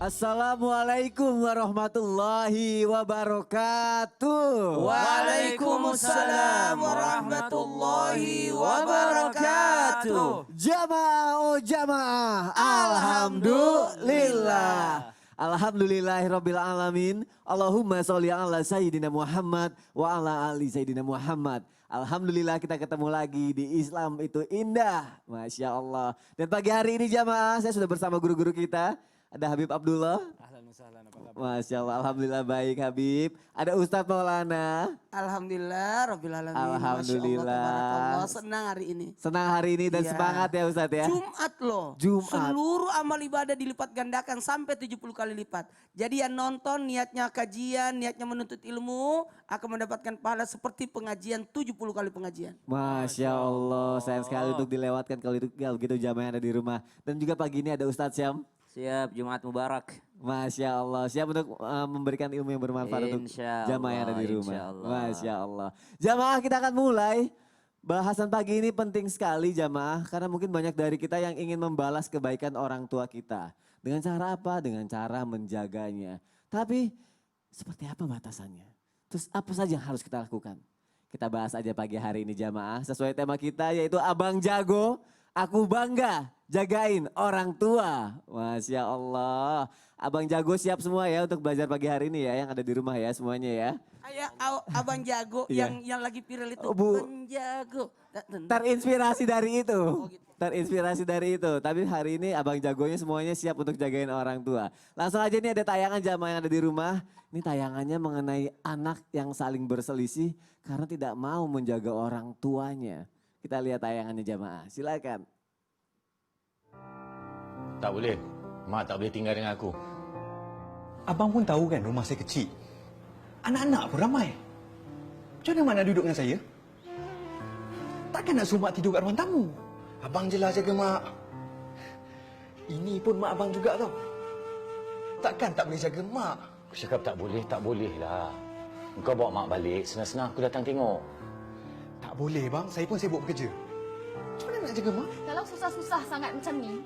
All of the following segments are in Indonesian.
Assalamualaikum warahmatullahi wabarakatuh. Waalaikumsalam warahmatullahi wabarakatuh. Jamaah oh jamaah, alhamdulillah. Alhamdulillahirabbil alamin. Allahumma sholli ala sayyidina Muhammad wa ala ali sayyidina Muhammad. Alhamdulillah kita ketemu lagi di Islam itu indah. Masya Allah. Dan pagi hari ini jamaah saya sudah bersama guru-guru kita. Ada Habib Abdullah. Ahlan wa sahlan, apa kabar? Masya Allah, alhamdulillah baik Habib. Ada Ustadz Maulana. Alhamdulillah, Rabbil Alamin. Alhamdulillah. Masya Allah, tabarakallah. Senang hari ini. Senang hari ini dan Iya. semangat ya Ustadz ya. Jumat loh. Jumat. Seluruh amal ibadah dilipat gandakan sampai 70 kali lipat. Jadi yang nonton niatnya kajian, niatnya menuntut ilmu akan mendapatkan pahala seperti pengajian 70 kali pengajian. Masya Allah, sayang sekali untuk dilewatkan kalau gitu jamaah yang ada di rumah. Dan juga pagi ini ada Ustadz Syam. Siap, Jumat Mubarak. Masya Allah, siap untuk memberikan ilmu yang bermanfaat untuk jamaah yang ada di rumah. Masya Allah. Jamaah kita akan mulai. Bahasan pagi ini penting sekali jamaah. Karena mungkin banyak dari kita yang ingin membalas kebaikan orang tua kita. Dengan cara apa? Dengan cara menjaganya. Tapi seperti apa batasannya? Terus apa saja yang harus kita lakukan? Kita bahas aja pagi hari ini jamaah. Sesuai tema kita yaitu Abang Jago. Aku bangga jagain orang tua. Masya Allah. Abang Jago siap semua ya untuk belajar pagi hari ini ya. Yang ada di rumah ya semuanya ya. Kayak abang jago Iya. yang lagi viral itu. Oh, Bu. Abang jago. Terinspirasi dari itu. gitu. Terinspirasi dari itu. Tapi hari ini Abang Jagonya semuanya siap untuk jagain orang tua. Langsung aja nih ada tayangan jamaah yang ada di rumah. Ini tayangannya mengenai anak yang saling berselisih karena tidak mau menjaga orang tuanya. Kita lihat tayangannya jamaah, silakan. Tak boleh. Mak tak boleh tinggal dengan aku. Abang pun tahu kan rumah saya kecil. Anak-anak pun ramai. Macam mana mak nak duduk dengan saya? Takkan nak suruh mak tidur kat ruang tamu? Abang jelas jaga mak. Ini pun mak abang juga tau. Takkan tak boleh jaga mak? Aku cakap tak boleh lah. Kau bawa mak balik, senang-senang aku datang tengok. Tak boleh bang, saya pun sibuk bekerja. Macam mana nak jaga mak? Kalau susah-susah sangat macam ni,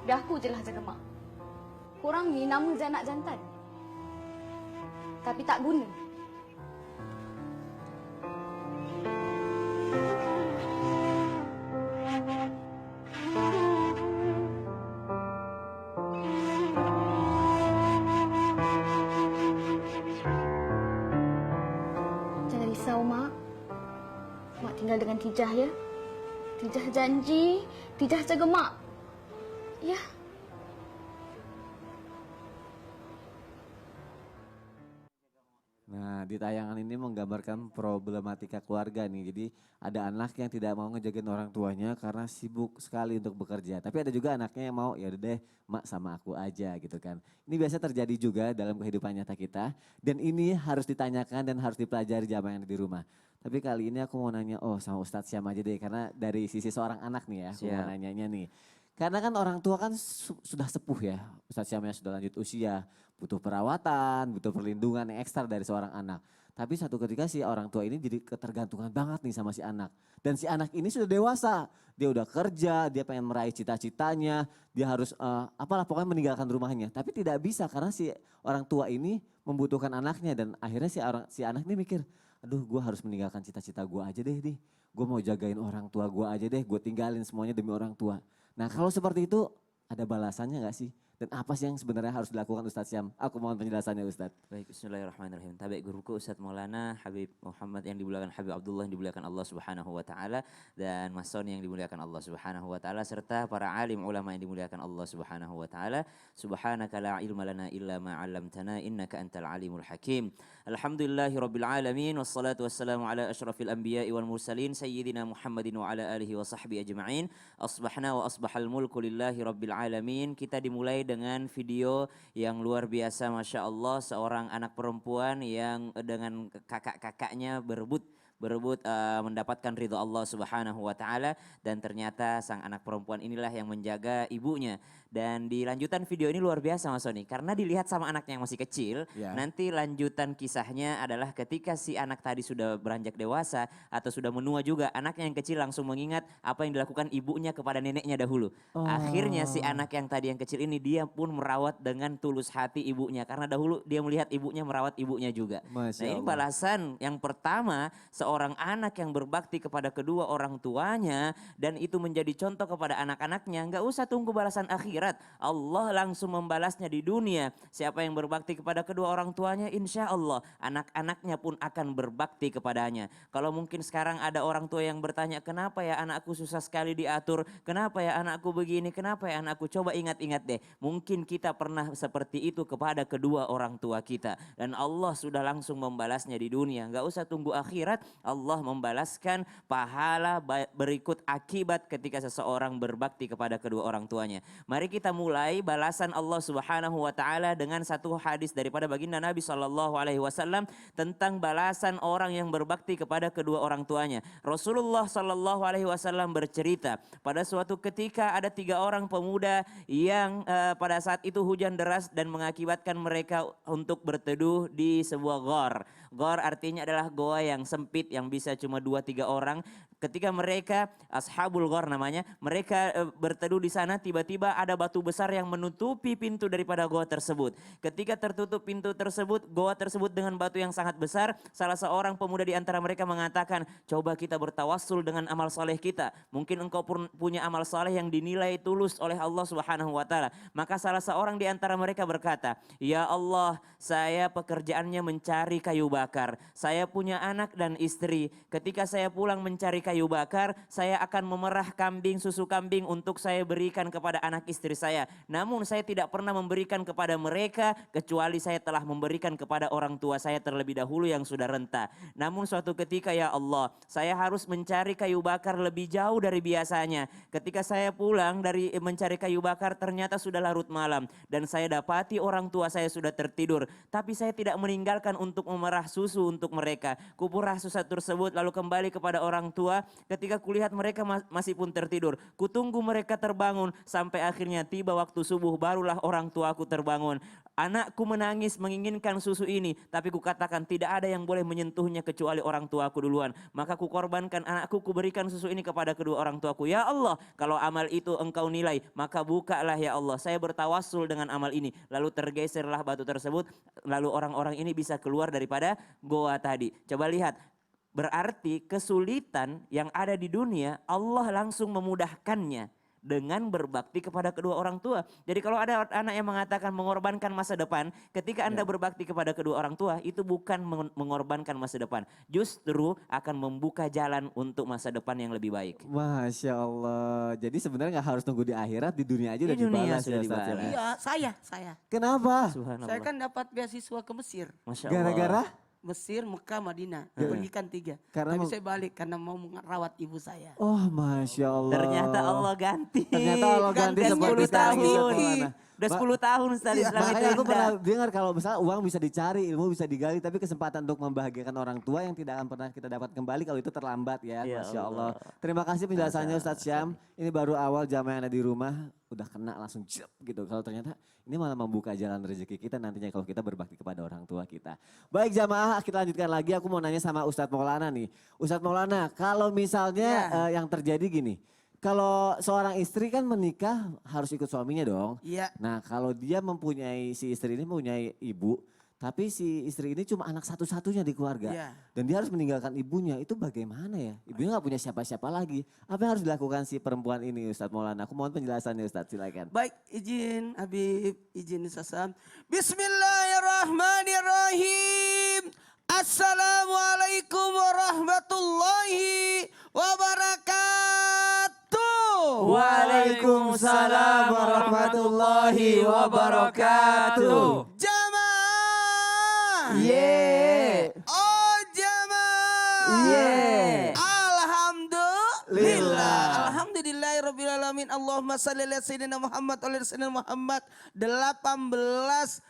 biar aku je lah jaga mak. Korang ni nama je anak jantan. Tapi tak guna. Jangan risau, Mak. Mak tinggal dengan Tijah ya. Tijah janji, Tijah jaga Mak. Ya. Nah di tayangan ini menggambarkan problematika keluarga nih. Jadi ada anak yang tidak mau ngejagain orang tuanya karena sibuk sekali untuk bekerja. Tapi ada juga anaknya yang mau ya udah deh mak sama aku aja gitu kan. Ini biasa terjadi juga dalam kehidupan nyata kita. Dan ini harus ditanyakan dan harus dipelajari jamaah yang ada di rumah. Tapi kali ini aku mau nanya sama Ustadz Syam aja deh. Karena dari sisi seorang anak nih ya aku mau nanyanya nih. Karena kan orang tua kan sudah sepuh ya, Ustadz Syamnya sudah lanjut usia, butuh perawatan, butuh perlindungan yang ekstra dari seorang anak. Tapi satu ketika si orang tua ini jadi ketergantungan banget nih sama si anak. Dan si anak ini sudah dewasa, dia udah kerja, dia pengen meraih cita-citanya, dia harus pokoknya meninggalkan rumahnya. Tapi tidak bisa karena si orang tua ini membutuhkan anaknya dan akhirnya si anak ini mikir, aduh gue harus meninggalkan cita-cita gue aja deh nih. Gue mau jagain orang tua gue aja deh, gue tinggalin semuanya demi orang tua. Nah kalau seperti itu ada balasannya gak sih? Dan apa sih yang sebenarnya harus dilakukan Ustadz Syam? Aku mohon penjelasannya Ustadz. Baik, bismillahirrahmanirrahim. Tabi guruku Ustadz Maulana, Habib Muhammad yang dimuliakan Habib Abdullah yang dimuliakan Allah Subhanahu wa taala dan Mas Soni yang dimuliakan Allah Subhanahu wa taala serta para alim ulama yang dimuliakan Allah Subhanahu wa taala. Subhanaka la ilma lana illa ma 'allamtana innaka antal alimul hakim. Alhamdulillahirabbil alamin wassalatu wassalamu ala asyrafil anbiya'i wal mursalin sayyidina Muhammadin wa ala alihi wa sahbihi ajma'in. Asbahna wa asbahal mulku lillahi rabbil alamin. Kita dimulai dengan video yang luar biasa Masya Allah. Seorang anak perempuan yang dengan kakak-kakaknya berebut mendapatkan ridho Allah Subhanahu wa taala dan ternyata sang anak perempuan inilah yang menjaga ibunya Dan di lanjutan video ini luar biasa Mas Sony. Karena dilihat sama anaknya yang masih kecil, Ya. nanti lanjutan kisahnya adalah ketika si anak tadi sudah beranjak dewasa atau sudah menua juga, anaknya yang kecil langsung mengingat apa yang dilakukan ibunya kepada neneknya dahulu. Akhirnya si anak yang tadi yang kecil ini dia pun merawat dengan tulus hati ibunya. Karena dahulu dia melihat ibunya merawat ibunya juga. Masya Nah ini Allah. balasan yang pertama seorang anak yang berbakti kepada kedua orang tuanya dan itu menjadi contoh kepada anak-anaknya. Nggak usah tunggu balasan akhirat. Allah langsung membalasnya di dunia. Siapa yang berbakti kepada kedua orang tuanya, insya Allah anak-anaknya pun akan berbakti kepadanya. Kalau mungkin sekarang ada orang tua yang bertanya, kenapa ya anakku susah sekali diatur, kenapa ya anakku begini, kenapa ya anakku, coba ingat-ingat deh. Mungkin kita pernah seperti itu kepada kedua orang tua kita. Dan Allah sudah langsung membalasnya di dunia. Nggak usah tunggu akhirat, Allah membalaskan pahala berikut akibat ketika seseorang berbakti kepada kedua orang tuanya. Mari kita mulai balasan Allah Subhanahu wa taala dengan satu hadis daripada baginda Nabi sallallahu alaihi wasallam tentang balasan orang yang berbakti kepada kedua orang tuanya. Rasulullah sallallahu alaihi wasallam bercerita, pada suatu ketika ada 3 orang pemuda yang pada saat itu hujan deras dan mengakibatkan mereka untuk berteduh di sebuah ghor. Ghor artinya adalah goa yang sempit yang bisa cuma 2-3 orang. Ketika mereka, ashabul ghor namanya, mereka berteduh di sana, tiba-tiba ada batu besar yang menutupi pintu daripada goa tersebut. Ketika tertutup pintu tersebut, goa tersebut dengan batu yang sangat besar, salah seorang pemuda di antara mereka mengatakan, coba kita bertawassul dengan amal soleh kita. Mungkin engkau pun punya amal soleh yang dinilai tulus oleh Allah Subhanahu wa taala. Maka salah seorang di antara mereka berkata, ya Allah, saya pekerjaannya mencari kayu bakar. Saya punya anak dan istri. Ketika saya pulang mencari kayu bakar, saya akan memerah kambing, susu kambing untuk saya berikan kepada anak istri saya. Namun saya tidak pernah memberikan kepada mereka kecuali saya telah memberikan kepada orang tua saya terlebih dahulu yang sudah renta. Namun suatu ketika ya Allah, saya harus mencari kayu bakar lebih jauh dari biasanya. Ketika saya pulang dari mencari kayu bakar ternyata sudah larut malam dan saya dapati orang tua saya sudah tertidur. Tapi saya tidak meninggalkan untuk memerah susu untuk mereka. Kupurah susu tersebut lalu kembali kepada orang tua. Ketika kulihat mereka masih pun tertidur, kutunggu mereka terbangun sampai akhirnya tiba waktu subuh, barulah orang tuaku terbangun. Anakku menangis menginginkan susu ini, tapi kukatakan tidak ada yang boleh menyentuhnya kecuali orang tuaku duluan. Maka kukorbankan anakku, kuberikan susu ini kepada kedua orang tuaku. Ya Allah, kalau amal itu engkau nilai, maka bukalah ya Allah. Saya bertawassul dengan amal ini. Lalu tergeserlah batu tersebut, lalu orang-orang ini bisa keluar daripada goa tadi. Coba lihat. Berarti kesulitan yang ada di dunia Allah langsung memudahkannya dengan berbakti kepada kedua orang tua. Jadi kalau ada anak yang mengatakan mengorbankan masa depan, ketika Anda berbakti kepada kedua orang tua itu bukan mengorbankan masa depan. Justru akan membuka jalan untuk masa depan yang lebih baik. Masya Allah. Jadi sebenarnya nggak harus tunggu di akhirat, di dunia aja Di udah dunia dibalas sudah ya Ustaz ya. dibalas. Iya, saya. Kenapa? Subhanallah. Saya kan dapat beasiswa ke Mesir. Masya Allah. Gara-gara? Mesir, Mekah, Madinah. Dipergikan 3. Karena Tapi mau- saya balik karena mau merawat ibu saya. Oh Masya Allah. Ternyata Allah ganti. Ternyata Allah ganti Gantinya seperti udah sekarang tahun. Ustaz Maulana. Udah 10 tahun Ustaz Islam itu Makanya aku indah. pernah dengar kalau misalnya uang bisa dicari, ilmu bisa digali, tapi kesempatan untuk membahagiakan orang tua yang tidak akan pernah kita dapat kembali kalau itu terlambat ya. Ya Masya Allah. Allah. Terima kasih penjelasannya Ustadz Syam. Ini baru awal jamaah yang ada di rumah udah kena langsung jep gitu. Kalau ternyata ini malah membuka jalan rezeki kita nantinya kalau kita berbakti kepada orang tua kita. Baik jamaah, kita lanjutkan lagi. Aku mau nanya sama Ustadz Maulana nih. Ustadz Maulana, kalau misalnya yang terjadi gini. Kalau seorang istri kan menikah harus ikut suaminya dong. Iya. Nah kalau dia si istri ini mempunyai ibu, tapi si istri ini cuma anak satu-satunya di keluarga. Iya. Dan dia harus meninggalkan ibunya, itu bagaimana ya? Ibunya gak punya siapa-siapa lagi. Apa yang harus dilakukan si perempuan ini Ustadz Maulana? Aku mohon penjelasannya Ustadz, silakan. Baik, izin Habib, izin Sasam. Bismillahirrahmanirrahim. Assalamualaikum warahmatullahi wabarakatuh. Waalaikumsalam warahmatullahi wabarakatuh. Jamaah. Yeay. Oh jamaah. Yeay. Alhamdulillah. Alhamdulillahirrabbilalamin. Allahumma salli ala sayyidina Muhammad wa ala sayyidina Muhammad. 18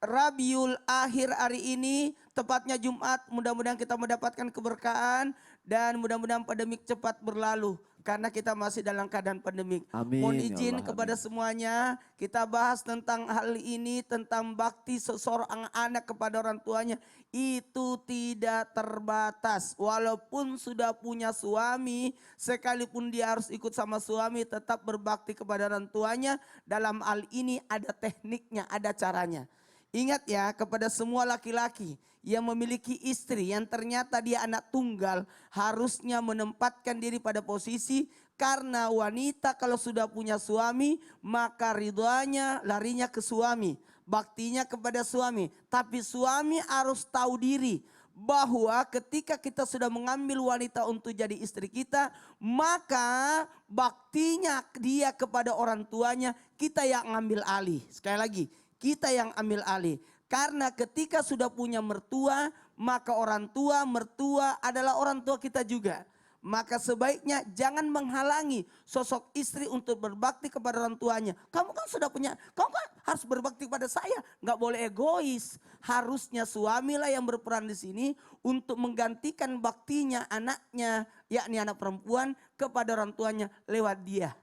Rabiul Akhir hari ini, tepatnya Jumat. Mudah-mudahan kita mendapatkan keberkahan dan mudah-mudahan pandemik cepat berlalu. karena kita masih dalam keadaan pandemik. Amin, Mohon ya izin Allah, kepada amin. semuanya, kita bahas tentang hal ini, tentang bakti seseorang anak kepada orang tuanya. Itu tidak terbatas. Walaupun sudah punya suami, sekalipun dia harus ikut sama suami, tetap berbakti kepada orang tuanya. Dalam hal ini ada tekniknya, ada caranya. Ingat ya, kepada semua laki-laki yang memiliki istri yang ternyata dia anak tunggal, harusnya menempatkan diri pada posisi, karena wanita kalau sudah punya suami maka ridhonya larinya ke suami, baktinya kepada suami. Tapi suami harus tahu diri bahwa ketika kita sudah mengambil wanita untuk jadi istri kita, maka baktinya dia kepada orang tuanya kita yang ambil alih. Sekali lagi, kita yang ambil alih. Karena ketika sudah punya mertua, maka orang tua, mertua adalah orang tua kita juga. Maka sebaiknya jangan menghalangi sosok istri untuk berbakti kepada orang tuanya. Kamu kan sudah punya, kamu kan harus berbakti kepada saya. Nggak boleh egois. Harusnya suamilah yang berperan di sini untuk menggantikan baktinya anaknya, yakni anak perempuan, kepada orang tuanya lewat dia.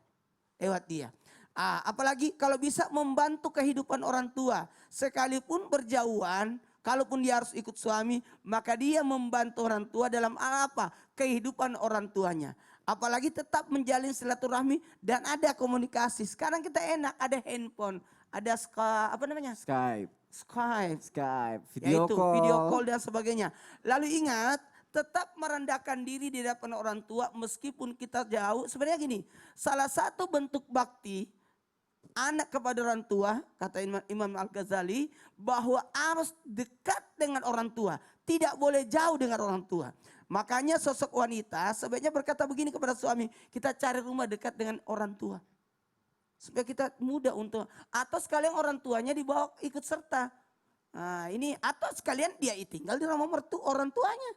Lewat dia. Apalagi kalau bisa membantu kehidupan orang tua. Sekalipun berjauhan, kalaupun dia harus ikut suami, maka dia membantu orang tua dalam apa? Kehidupan orang tuanya. Apalagi tetap menjalin silaturahmi dan ada komunikasi. Sekarang kita enak, ada handphone, ada Skype, Skype, video yaitu call. video call dan sebagainya. Lalu ingat, tetap merendahkan diri di depan orang tua meskipun kita jauh. Sebenarnya gini, salah satu bentuk bakti anak kepada orang tua, kata Imam Al-Ghazali, bahwa harus dekat dengan orang tua. Tidak boleh jauh dengan orang tua. Makanya sosok wanita sebaiknya berkata begini kepada suami, kita cari rumah dekat dengan orang tua. Supaya kita mudah untuk, atau sekalian orang tuanya dibawa ikut serta. Nah ini, atau sekalian dia tinggal di rumah orang tuanya.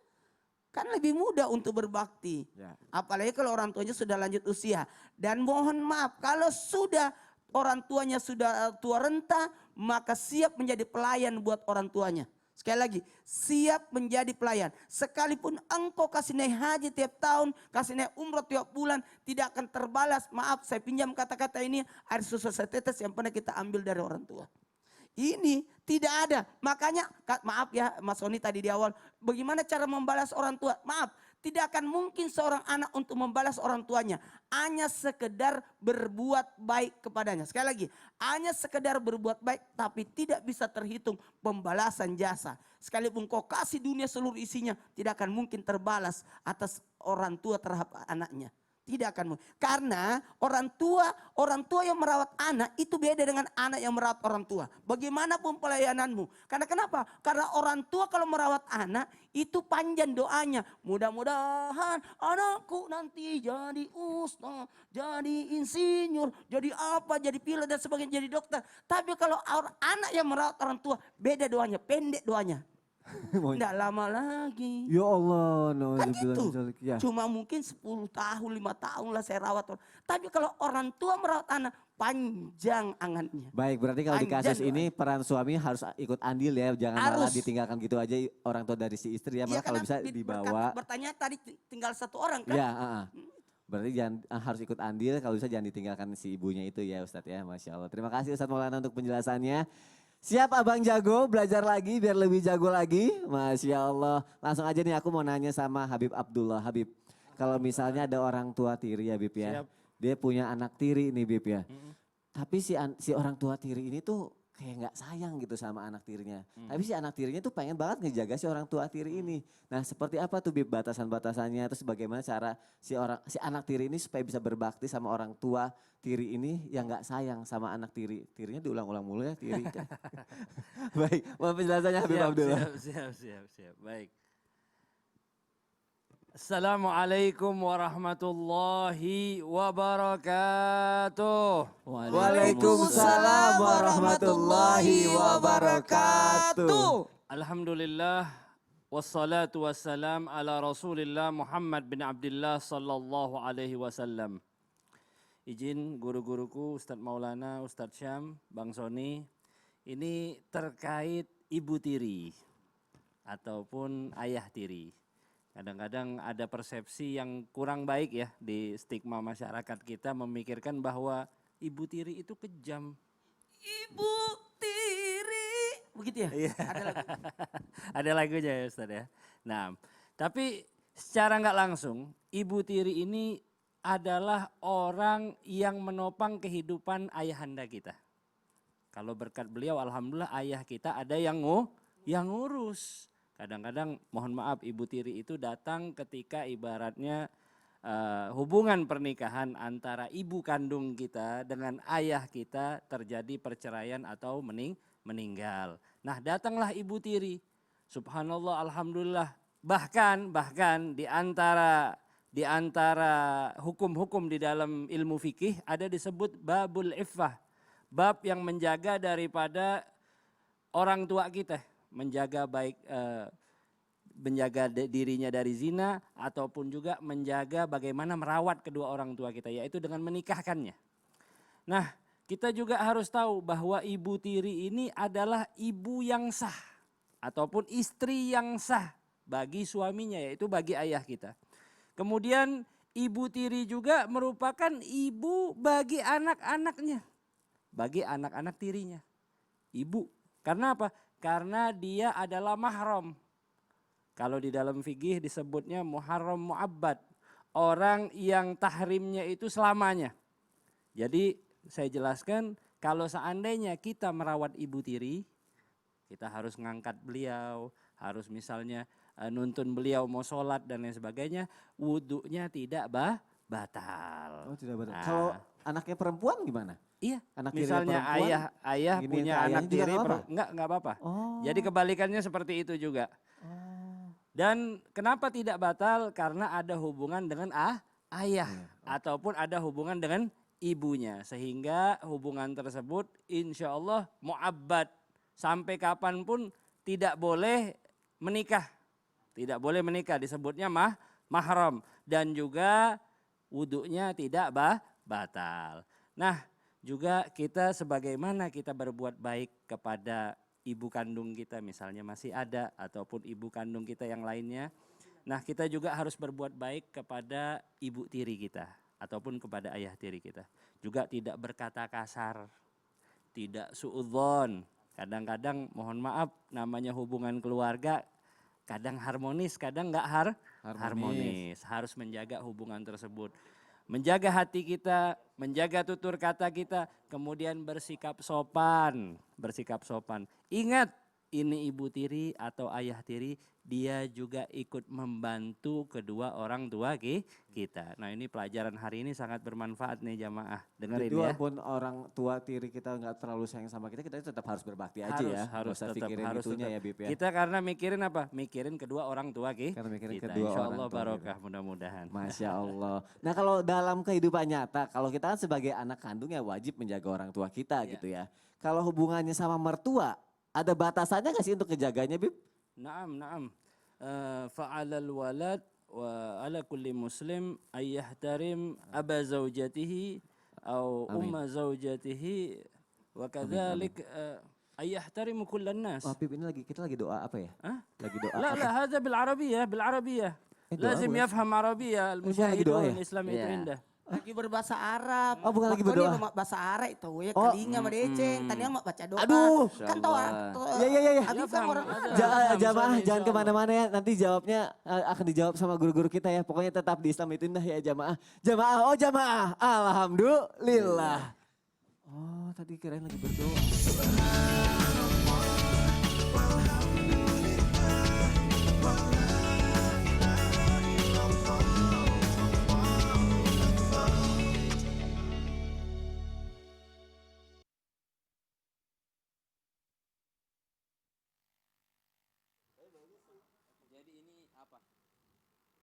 Kan lebih mudah untuk berbakti. Ya. Apalagi kalau orang tuanya sudah lanjut usia. Dan mohon maaf, kalau sudah orang tuanya sudah tua renta, maka siap menjadi pelayan buat orang tuanya. Sekali lagi, siap menjadi pelayan. Sekalipun engkau kasih naik haji tiap tahun, kasih naik umroh tiap bulan, tidak akan terbalas. Maaf, saya pinjam kata-kata ini, air susu setetes yang pernah kita ambil dari orang tua. Ini tidak ada. Makanya, maaf ya Mas Soni tadi di awal, bagaimana cara membalas orang tua? Maaf, tidak akan mungkin seorang anak untuk membalas orang tuanya. Hanya sekedar berbuat baik kepadanya. Sekali lagi, hanya sekedar berbuat baik tapi tidak bisa terhitung pembalasan jasa. Sekalipun kau kasih dunia seluruh isinya, tidak akan mungkin terbalas atas orang tua terhadap anaknya. Tidak akan mungkin. Karena orang tua yang merawat anak itu beda dengan anak yang merawat orang tua. Bagaimanapun pelayananmu. Karena kenapa? Karena orang tua kalau merawat anak itu panjang doanya. Mudah-mudahan anakku nanti jadi ustaz, jadi insinyur, jadi apa, jadi pilot dan sebagainya, jadi dokter. Tapi kalau anak yang merawat orang tua beda doanya, pendek doanya. Tidak lama lagi. Ya Allah, Kan gitu. ya. Cuma mungkin 10 tahun, 5 tahun lah saya rawat. Tapi kalau orang tua merawat anak, panjang angannya. Baik, berarti kalau di Panjang kasus ini peran suami harus ikut andil ya, jangan malah Harus. ditinggalkan gitu aja orang tua dari si istri ya, Iya, malah kalau karena bisa dibawa. bertanya tadi tinggal satu orang kan. Ya, berarti jangan harus ikut andil, kalau bisa jangan ditinggalkan si ibunya itu ya Ustadz ya, Masya Allah. Terima kasih Ustadz Maulana untuk penjelasannya. Siap Abang jago, belajar lagi biar lebih jago lagi. Masya Allah. Langsung aja nih aku mau nanya sama Habib Abdullah. Habib, kalau misalnya ada orang tua tiri ya Bib ya. Siap. Dia punya anak tiri nih Bib ya. Tapi si orang tua tiri ini tuh kayak nggak sayang gitu sama anak tirinya. Tapi si anak tirinya tuh pengen banget ngejaga si orang tua tiri ini. Nah seperti apa tuh Bib batasan-batasannya, terus bagaimana cara si anak tiri ini supaya bisa berbakti sama orang tua tiri ini yang nggak sayang sama anak tiri. Tirinya diulang-ulang mulu ya tiri. Baik, mau penjelasannya Habib Abdullah. Siap. Baik. Assalamualaikum warahmatullahi wabarakatuh. Waalaikumsalam warahmatullahi wabarakatuh. Alhamdulillah wassalatu wassalam ala Rasulillah Muhammad bin Abdullah sallallahu alaihi wasallam. Izin guru-guruku Ustadz Maulana, Ustadz Syam, Bang Soni, ini terkait ibu tiri ataupun ayah tiri. Kadang-kadang ada persepsi yang kurang baik ya di stigma masyarakat kita memikirkan bahwa ibu tiri itu kejam. Ibu tiri. Begitu ya? Iya. Ada lagu. Ada lagunya ya Ustaz ya. Nah, tapi secara nggak langsung ibu tiri ini adalah orang yang menopang kehidupan ayahanda kita. Kalau berkat beliau alhamdulillah ayah kita ada yang ngurus. Kadang-kadang mohon maaf ibu tiri itu datang ketika ibaratnya hubungan pernikahan antara ibu kandung kita dengan ayah kita terjadi perceraian atau meninggal. Nah, datanglah ibu tiri. Subhanallah, alhamdulillah. Bahkan di antara hukum-hukum di dalam ilmu fikih ada disebut babul iffah. Bab yang menjaga daripada orang tua kita, menjaga baik menjaga dirinya dari zina ataupun juga menjaga bagaimana merawat kedua orang tua kita, yaitu dengan menikahkannya. Nah, kita juga harus tahu bahwa ibu tiri ini adalah ibu yang sah ataupun istri yang sah bagi suaminya, yaitu bagi ayah kita. Kemudian ibu tiri juga merupakan ibu bagi anak-anaknya, bagi anak-anak tirinya. Ibu, karena apa? Karena dia adalah mahram. Kalau di dalam fikih disebutnya muharram mu'abbad. Orang yang tahrimnya itu selamanya. Jadi saya jelaskan kalau seandainya kita merawat ibu tiri, kita harus ngangkat beliau, harus misalnya nuntun beliau mau sholat dan lain sebagainya, wudhunya tidak batal. Oh tidak betul. Nah, Kalau anaknya perempuan gimana? iya, Anak tiri misalnya perempuan, ayah giniin punya ke anak ayahnya juga tiri, nggak apa-apa? nggak apa-apa. Oh. Jadi kebalikannya seperti itu juga. Dan kenapa tidak batal? Karena ada hubungan dengan ayah ataupun ada hubungan dengan ibunya, sehingga hubungan tersebut insya Allah mu'abbad sampai kapanpun tidak boleh menikah, tidak boleh menikah, disebutnya mahram, dan juga wudhunya tidak batal. Nah, juga kita sebagaimana kita berbuat baik kepada ibu kandung kita misalnya masih ada ataupun ibu kandung kita yang lainnya. Nah, kita juga harus berbuat baik kepada ibu tiri kita ataupun kepada ayah tiri kita. Juga tidak berkata kasar, tidak suudzon. Kadang-kadang mohon maaf namanya hubungan keluarga kadang harmonis, kadang nggak harmonis. Harus menjaga hubungan tersebut. Menjaga hati kita, menjaga tutur kata kita, kemudian bersikap sopan, bersikap sopan. Ingat, ini ibu tiri atau ayah tiri, dia juga ikut membantu kedua orang tua kita. Nah, ini pelajaran hari ini sangat bermanfaat nih jamaah. Dengerin Jadi ya. walaupun orang tua tiri kita nggak terlalu sayang sama kita tetap harus berbakti aja ya. Harus Nggak usah tetap, pikirin harus itunya tetap. ya Bib ya. Kita karena mikirin apa? Mikirin kedua orang tua Karena mikirin kita. kedua Insya orang Allah tua barokah mudah-mudahan. Masya Allah. Nah kalau dalam kehidupan nyata, kalau kita kan sebagai anak kandung ya wajib menjaga orang tua kita gitu ya. Kalau hubungannya sama mertua, ada batasannya nggak sih untuk kejaganya Bib? Naam. Fa'alal walad wa ala kulli muslim ayyahtarim aba zaujatihi au umma zaujatihi wa kadzalik ayyahtarim kullan nas. Wah Bib ini kita lagi doa apa ya? Hah? Lagi doa لا apa? لا هذا بالعربية doa لازم bukan? يفهم عربية lagi doa ya? المشاهدون الإسلام itu Iya. indah. Lagi berbahasa Arab. Oh, bukan lagi Makanya berdoa. rumah bahasa Arab itu ya Oh. kalinya sama deceng. Tadinya mau baca doa. Aduh. Kan tahu Ya. Habib kan orang Arab. Jamaah Insya jangan Allah. kemana-mana ya. Nanti jawabnya akan dijawab sama guru-guru kita ya. Pokoknya tetap di Islam itu indah ya jamaah. Jamaah. Alhamdulillah. Oh tadi kirain lagi berdoa. Jadi ini apa?